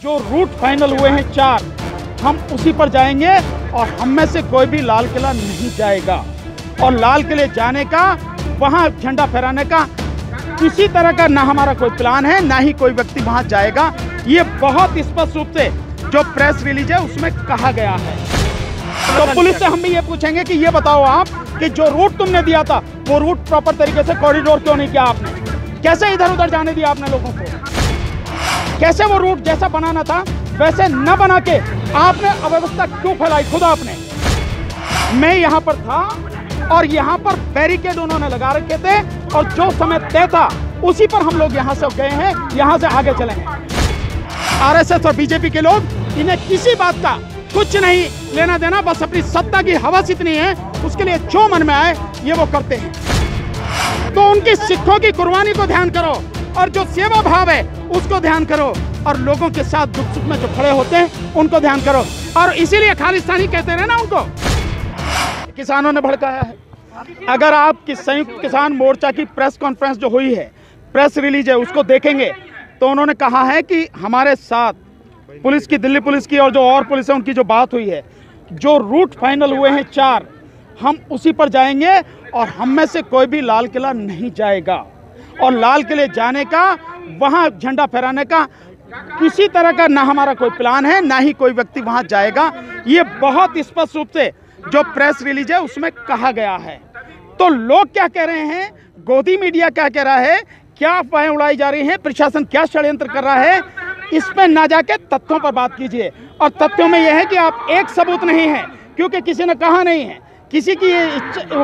जो root final हुए हैं 4, हम उसी पर जाएंगे और हम में से कोई भी लाल किला नहीं जाएगा। और लाल किले जाने का, वहां झंडा फहराने का किसी तरह का ना हमारा कोई प्लान है, ना ही कोई व्यक्ति वहां जाएगा। ये बहुत स्पष्ट रूप से जो प्रेस रिलीज है उसमें कहा गया है। तो पुलिस से हम भी ये पूछेंगे कि ये बताओ आप कि जो रूट तुमने दिया था वो रूट प्रॉपर तरीके से कॉरिडोर क्यों नहीं किया आपने? कैसे इधर उधर जाने दिया आपने लोगों को? कैसे वो रूट जैसा बनाना था वैसे न बना के आपने अव्यवस्था क्यों फैलाई खुद आपने? मैं यहाँ पर था और यहाँ पर बैरिकेड उन्होंने लगा रखे थे और जो समय तय था उसी पर हम लोग यहाँ से गए हैं, यहाँ से आगे चले हैं। आरएसएस और बीजेपी के लोग, इन्हें किसी बात का कुछ नहीं लेना देना, बस अपनी सत्ता की हवस इतनी है, उसके लिए जो मन में आए ये वो करते हैं। तो उनकी सिखों की कुर्बानी को ध्यान करो और जो सेवा भाव है उसको ध्यान करो और लोगों के साथ दुख सुख में जो खड़े होते हैं उनको ध्यान करो। और इसीलिए खालिस्तानी कहते रहे ना उनको। किसानों ने भड़काया है। अगर आप संयुक्त किसान मोर्चा की प्रेस कॉन्फ्रेंस जो हुई है, प्रेस रिलीज है, उसको देखेंगे तो उन्होंने कहा है कि हमारे साथ पुलिस की, दिल्ली पुलिस की और जो और पुलिस है उनकी जो बात हुई है, जो रूट फाइनल हुए हैं 4, हम उसी पर जाएंगे और हम में से कोई भी लाल किला नहीं जाएगा। और लाल किले जाने का, वहां झंडा फहराने का किसी तरह का ना हमारा कोई प्लान है, ना ही कोई व्यक्ति वहां जाएगा। ये बहुत स्पष्ट रूप से जो प्रेस रिलीज है उसमें कहा गया है। तो लोग क्या कह रहे हैं, गोदी मीडिया क्या कह रहा है, क्या अफवाहें उड़ाई जा रही हैं, प्रशासन क्या षड्यंत्र कर रहा है, इस पर ना जाके तथ्यों पर बात कीजिए। और तथ्यों में यह है कि आप एक सबूत नहीं है, क्योंकि किसी ने कहा नहीं है, किसी की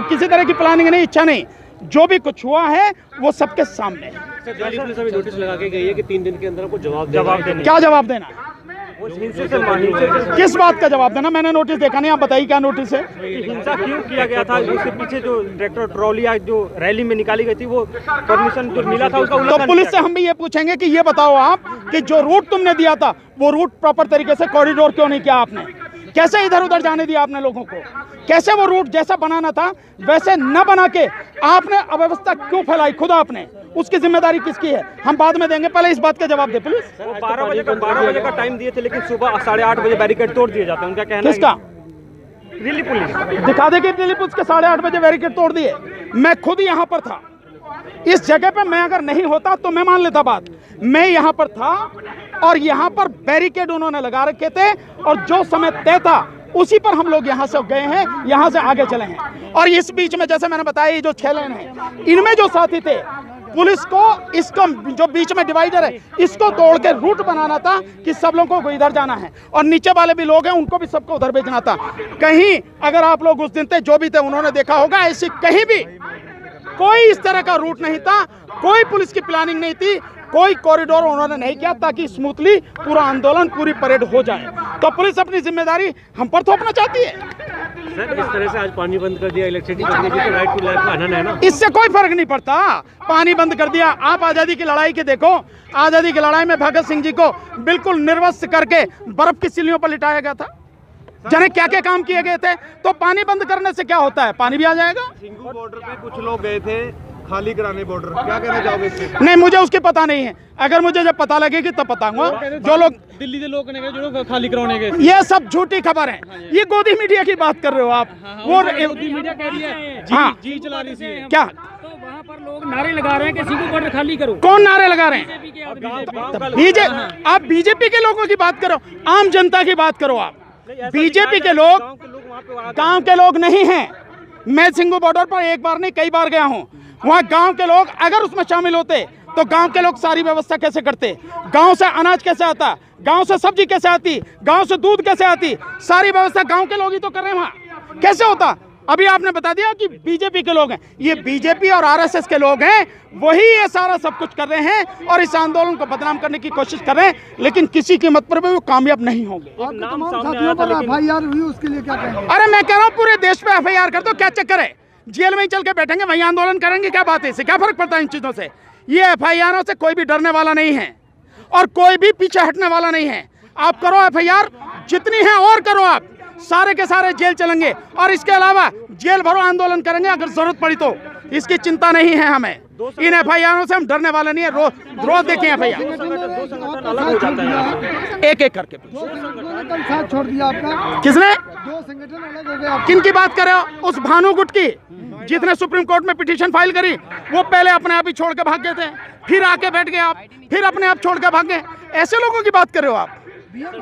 किसी तरह की प्लानिंग नहीं, इच्छा नहीं, जो भी कुछ हुआ है वो सबके सामने है। दिल्ली पुलिस अभी नोटिस लगा के गई है कि 3 दिन के अंदर को जवाब देना। क्या जवाब देना है? किस बात का जवाब देना? मैंने नोटिस देखा नहीं, आप बताइए क्या नोटिस है? हिंसा क्यों किया गया था, उसके पीछे जो ट्रैक्टर ट्रॉली जो रैली में निकाली गई थी वो परमिशन जो मिला था उसका तो पुलिस से हम भी ये पूछेंगे कि ये बताओ आप कि जो रूट तुमने दिया था वो रूट प्रॉपर तरीके से कॉरिडोर क्यों नहीं किया आपने? कैसे इधर उधर जाने दिया आपने लोगों को? कैसे वो रूट जैसा बनाना था वैसे न बना के आपने अव्यवस्था क्यों फैलाई खुद आपने? उसकी जिम्मेदारी किसकी है? हम बाद में देंगे, पहले इस बात का जवाब दे पुलिस। 12 बजे का टाइम दिए थे, लेकिन सुबह 8:30 बजे बैरिकेड तोड़ दिए जाते हैं, उनका कहना है। किसका? दिल्ली पुलिस। दिखा दे कि दिल्ली पुलिस के 8:30 बजे बैरिकेड तोड़ दिए। मैं खुद यहाँ पर था, इस जगह पे मैं अगर नहीं होता तो मैं मान लेता बात। मैं यहाँ पर था और यहाँ पर बैरिकेड उन्होंने लगा रखे थे और जो समय तय था उसी पर हम लोग यहाँ से गए हैं, यहाँ से आगे चले हैं। और इस बीच में जैसे मैंने बताया, ये जो 6 लेन है, इनमें जो साथी थे, पुलिस को इसको जो बीच में डिवाइडर है इसको तोड़ के रूट बनाना था कि सब लोगों को इधर जाना है और नीचे वाले भी लोग हैं उनको भी सबको उधर भेजना था। कहीं अगर आप लोग उस दिन थे, जो भी थे, उन्होंने देखा होगा, ऐसी कहीं भी कोई इस तरह का रूट नहीं था, कोई पुलिस की प्लानिंग नहीं थी, कोई कॉरिडोर उन्होंने नहीं किया ताकि स्मूथली पूरा आंदोलन, पूरी परेड हो जाए। तो पुलिस अपनी जिम्मेदारी हम पर थोपना चाहती है। सर, इस तरह से आज पानी बंद कर दिया, इलेक्ट्रिसिटी बंद कर दी, तो राइट टू लाइफ का हनन है ना? इससे कोई फर्क नहीं पड़ता, पानी बंद कर दिया। आप आजादी की लड़ाई के देखो, आजादी की लड़ाई में भगत सिंह जी को बिल्कुल निर्वस्त्र करके बर्फ की सिल्लियों पर लिटाया गया था, जाने क्या क्या काम किए गए थे। तो पानी बंद करने से क्या होता है? पानी भी आ जाएगा। सिंघू बॉर्डर पे कुछ लोग गए थे खाली कराने बॉर्डर, क्या कहना चाहोगे इससे? नहीं, मुझे उसकी पता नहीं है, अगर मुझे जब पता लगेगी तब बताऊंगा। जो लोग दिल्ली के लोग जो लोग खाली कराने गए, ये सब झूठी खबर है, ये गोदी मीडिया की बात कर रहे हो आप। वो गोदी मीडिया कह रही है, जी चला रही है क्या? तो वहाँ पर लोग नारे लगा रहे हैं कि सिंघू बॉर्डर खाली करो। कौन नारे लगा रहे हैं? बीजेपी। आप बीजेपी के लोगों की बात करो, आम जनता की बात करो। आप बीजेपी के लोग गांव के लोग नहीं हैं। मैं सिंघू बॉर्डर पर एक बार नहीं कई बार गया हूं। वहां गांव के लोग अगर उसमें शामिल होते तो गांव के लोग सारी व्यवस्था कैसे करते? गांव से अनाज कैसे आता, गांव से सब्जी कैसे आती, गांव से दूध कैसे आती, सारी व्यवस्था गांव के लोग ही तो कर रहे हैं। वहां कैसे होता? अभी आपने बता दिया कि बीजेपी के लोग हैं। ये बीजेपी और आरएसएस के लोग हैं, वही ये सारा सब कुछ कर रहे हैं और इस आंदोलन को बदनाम करने की कोशिश कर रहे हैं, लेकिन किसी कीमत पर भी वो कामयाब नहीं होंगे। FIR हुई, उसके लिए क्या कहेंगे? अरे मैं कह रहा हूँ पूरे देश पे FIR कर दो, क्या चक्कर है? जेल में ही चल के बैठेंगे, वहीं आंदोलन करेंगे, क्या बात है? इससे क्या फर्क पड़ता है इन चीजों से? ये FIR से कोई भी डरने वाला नहीं है और कोई भी पीछे हटने वाला नहीं है। आप करो FIR जितनी है और करो, आप सारे के सारे जेल चलेंगे और इसके अलावा जेल भरो आंदोलन करेंगे अगर जरूरत पड़ी तो। इसकी चिंता नहीं है हमें। इन FIR से हम डरने वाले नहीं है। रोज देखें FIR एक एक करके। कल साथ छोड़ दिया आपका, किसने? 2 संगठन अलग हो गए। किन की बात कर रहे हो? उस भानु गुट की, जिसने सुप्रीम कोर्ट में पिटीशन फाइल करी, वो पहले अपने आप ही छोड़ के भाग गए थे, फिर आके बैठ गए आप, फिर अपने आप छोड़ के भाग गए। ऐसे लोगों की बात कर रहे हो आप?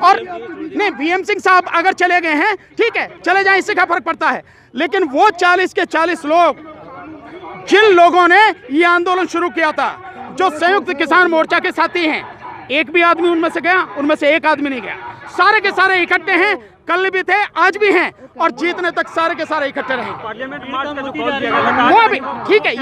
और नहीं, BM सिंह साहब अगर चले गए हैं ठीक है, चले जाएं, इससे क्या फर्क पड़ता है। लेकिन वो 40 के 40 लोग, जिन लोगों ने ये आंदोलन शुरू किया था, जो संयुक्त किसान मोर्चा के साथी हैं, एक भी आदमी उनमें से गया? उनमें से एक आदमी नहीं गया। सारे के सारे इकट्ठे हैं, कल भी थे, आज भी हैं, और जीतने तक सारे के सारे इकट्ठे रहेंगे। पार्लियामेंट मार्च का जो कॉल किया गया था, वो भी ठीक है,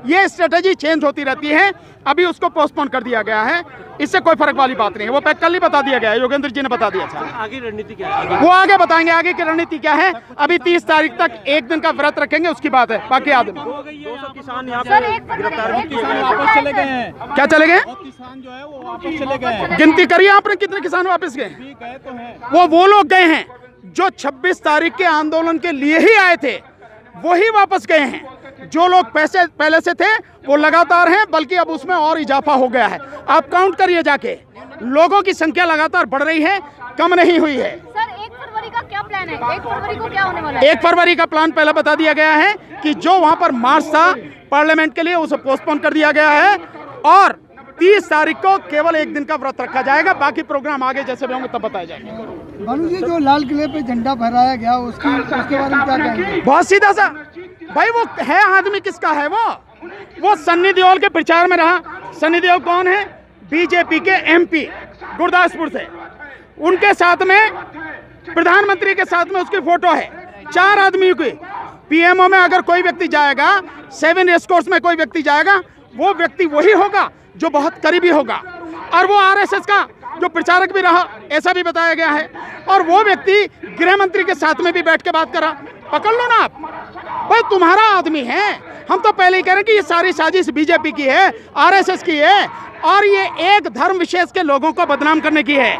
ये स्ट्रेटेजी चेंज होती रहती है। अभी उसको पोस्टपोन कर दिया गया है, इससे कोई फर्क वाली बात नहीं है। वो कल ही बता दिया गया है, योगेंद्र जी ने बता दिया था। आगे रणनीति क्या है? वो आगे बताएंगे आगे की रणनीति क्या है। अभी 30 तारीख तक एक दिन का व्रत रखेंगे, उसकी बात है। बाकी आदमी 200 किसान यहाँ पे गिरफ्तार भी किए गए। वापस चले गए हैं। क्या चले गए? किसान जो है वो वापस चले गए हैं। गिनती करिए आपने, कितने किसान वापस गए? गए तो हैं। वो लोग गए हैं जो 26 तारीख के आंदोलन के लिए ही आए थे, वही वापस गए हैं। जो लोग पैसे पहले से थे वो लगातार हैं, बल्कि अब उसमें और इजाफा हो गया है। आप काउंट करिए जाके, लोगों की संख्या लगातार बढ़ रही है, कम नहीं हुई है। सर 1 फरवरी का क्या प्लान है? 1 फरवरी को क्या होने वाला है? 1 फरवरी का प्लान पहले बता दिया गया है कि जो वहां पर मार्च था पार्लियामेंट के लिए, उसे पोस्टपोन कर दिया गया है, और 30 तारीख को केवल एक दिन का व्रत रखा जाएगा। बाकी प्रोग्राम आगे जैसे भी होंगे तब बताए जाएंगे। भानु जी, जो लाल किले पे झंडा फहराया गया, उसके बारे में क्या कहेंगे? बहुत सीधा सा भाई, वो है आदमी किसका है? वो सन्नी देओल के प्रचार में रहा। सन्नी देओल कौन है? बीजेपी के MP गुरदासपुर से। उनके साथ में प्रधानमंत्री के साथ में उसकी फोटो है, 4 आदमियों की। PMO में अगर कोई व्यक्ति जाएगा, 7 एस्कॉर्ट्स में कोई व्यक्ति जाएगा, वो व्यक्ति वही होगा जो बहुत करीबी होगा, और वो RSS का जो प्रचारक भी रहा, ऐसा भी बताया गया है। और वो व्यक्ति गृह मंत्री के साथ में भी बैठ के बात करा। पकड़ लो ना आप भाई, तुम्हारा आदमी है। हम तो पहले ही कह रहे हैं कि ये सारी साजिश बीजेपी की है, RSS की है, और ये एक धर्म विशेष के लोगों को बदनाम करने की है।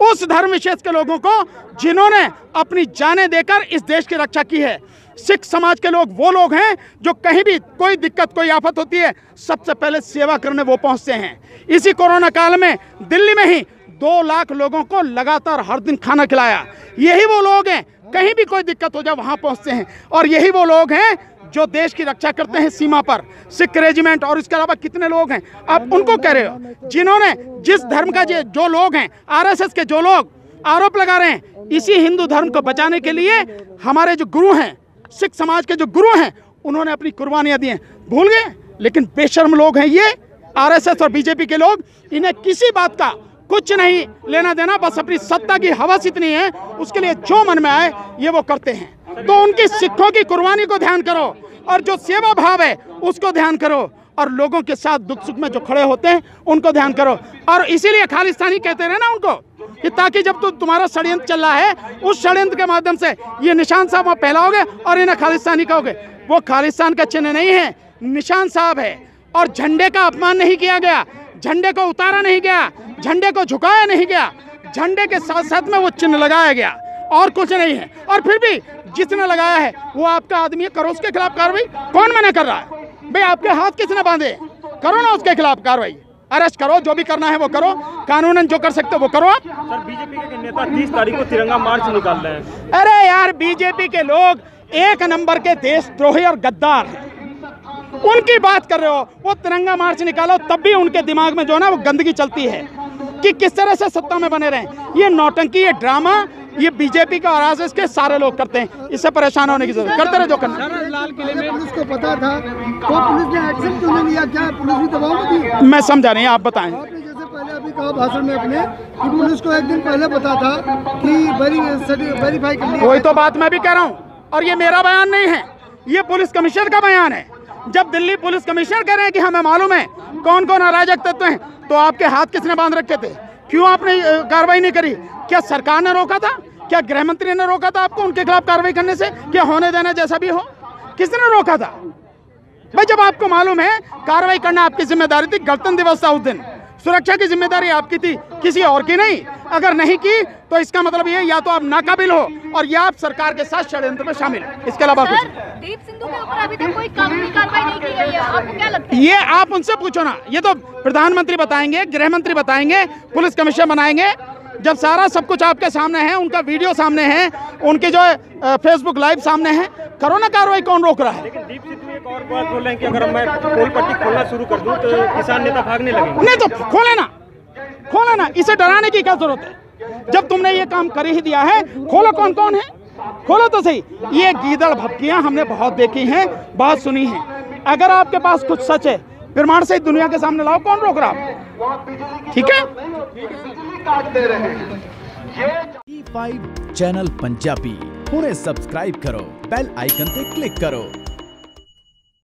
उस धर्म विशेष के लोगों को जिन्होंने अपनी जानें देकर इस देश की रक्षा की है। सिख समाज के लोग वो लोग हैं जो कहीं भी कोई दिक्कत, कोई आफत होती है, सबसे पहले सेवा करने वो पहुंचते हैं। इसी कोरोना काल में दिल्ली में ही 2 लाख लोगों को लगातार हर दिन खाना खिलाया। यही वो लोग हैं, कहीं भी कोई दिक्कत हो जाए वहां पहुंचते हैं। और यही वो लोग हैं जो देश की रक्षा करते हैं सीमा पर, सिख रेजिमेंट, और इसके अलावा कितने लोग हैं आप उनको कह रहे हो, जिन्होंने जिस धर्म का जो लोग हैं, RSS के जो लोग आरोप लगा रहे हैं, इसी हिंदू धर्म को बचाने के लिए हमारे जो गुरु हैं, सिख समाज के जो गुरु हैं, उन्होंने अपनी कुर्बानियां दी हैं। भूल गए? लेकिन बेशर्म लोग हैं ये RSS और बीजेपी के लोग। इन्हें किसी बात का कुछ नहीं लेना देना, बस अपनी सत्ता की हवस इतनी है, उसके लिए जो मन में आए ये वो करते हैं। तो उनकी सिखों की कुर्बानी को ध्यान करो, और जो सेवा भाव है उसको ध्यान करो, और लोगों के साथ दुख सुख में जो खड़े होते हैं उनको ध्यान करो। और इसीलिए खालिस्तानी कहते रहे ना उनको, कि ताकि जब तो तुम्हारा षड्यंत्र चल रहा है, उस षड्यंत्र के माध्यम से ये निशान साहब वहाँ फैलाओगे और इन्हें खालिस्तानी कहोगे। वो खालिस्तान का चिन्ह नहीं है, निशान साहब है। और झंडे का अपमान नहीं किया गया, झंडे को उतारा नहीं गया, झंडे को झुकाया नहीं गया, झंडे के साथ साथ में वो चिन्ह लगाया गया, और कुछ नहीं है। और फिर भी जिसने लगाया है वो आपका आदमी है, करो उसके खिलाफ कार्रवाई। कौन मना कर रहा है भाई? आपके हाथ किसने बांधे? करो ना उसके खिलाफ कार्रवाई, अरेस्ट करो, जो भी करना है वो करो, कानूनन जो कर सकते हो वो करो आप। सर बीजेपी के नेता 30 तारीख को तिरंगा मार्च निकाल रहे हैं। अरे यार, बीजेपी के लोग 1 नंबर के देशद्रोही और गद्दार हैं, उनकी बात कर रहे हो। वो तिरंगा मार्च निकालो, तब भी उनके दिमाग में जो है ना वो गंदगी चलती है कि किस तरह से सत्ता में बने रहें। ये नौटंकी, ये ड्रामा, ये बीजेपी का और RSS के सारे लोग करते हैं। इससे परेशान होने की जरूरत, करते रहे जो करना। लाल किले में पुलिस को पता था, तो पुलिस ने एक्शन क्यों नहीं लिया? क्या पुलिस भी दबाव में थी? मैं समझा नहीं, आप बताएं। आपने जैसे पहले अभी कहा भाषण में अपने कि पुलिस को एक दिन पहले पता था कि वेरीफाई कर लिया। वही तो बात मैं भी कह रहा हूँ, और ये मेरा बयान नहीं है, ये पुलिस कमिश्नर का बयान है। जब दिल्ली पुलिस कमिश्नर कह रहे हैं कि हमें मालूम है कौन कौन अराजक तत्व हैं, तो आपके हाथ किसने बांध रखे थे? क्यों आपने कार्रवाई नहीं करी? क्या सरकार ने रोका था? क्या गृह मंत्री ने रोका था आपको उनके खिलाफ कार्रवाई करने से? क्या होने देना जैसा भी हो? किसने रोका था भाई? जब आपको मालूम है कार्रवाई करना आपकी जिम्मेदारी थी, गणतंत्र दिवस था उस दिन, सुरक्षा की जिम्मेदारी आपकी थी, किसी और की नहीं। अगर नहीं की तो इसका मतलब ये या तो आप नाकाबिल हो और या आप सरकार के साथ षड्यंत्र में शामिल हो, इसके अलावा कुछ। दीप सिंधु के ऊपर अभी तक कोई कानूनी कार्रवाई नहीं की गई है, आपको क्या लगता है? ये आप उनसे पूछो ना, ये तो प्रधानमंत्री बताएंगे, गृह मंत्री बताएंगे, पुलिस कमिश्नर बनाएंगे। जब सारा सब कुछ आपके सामने है, उनका वीडियो सामने है, उनके जो फेसबुक लाइव सामने है, करो ना कार्रवाई, कौन रोक रहा है? लेकिन दीप सिद्धू एक और बात बोल रहे हैं कि अगर मैं पोल पट्टी खोलना शुरू कर दूं तो किसान नेता भागने लगेंगे। नहीं तो खोले ना, इसे डराने की क्या जरूरत है? जब तुमने ये काम कर ही दिया है, खोलो, कौन कौन है, खोलो तो सही। ये गीदड़ भपकियां हमने बहुत देखी हैं, बहुत सुनी हैं। अगर आपके पास कुछ सच है, प्रमाण से दुनिया के सामने लाओ, कौन रोक रहा है? ठीक है। E5 चैनल पंजाबी हुणे सब्सक्राइब करो, बेल आइकन पे क्लिक करो।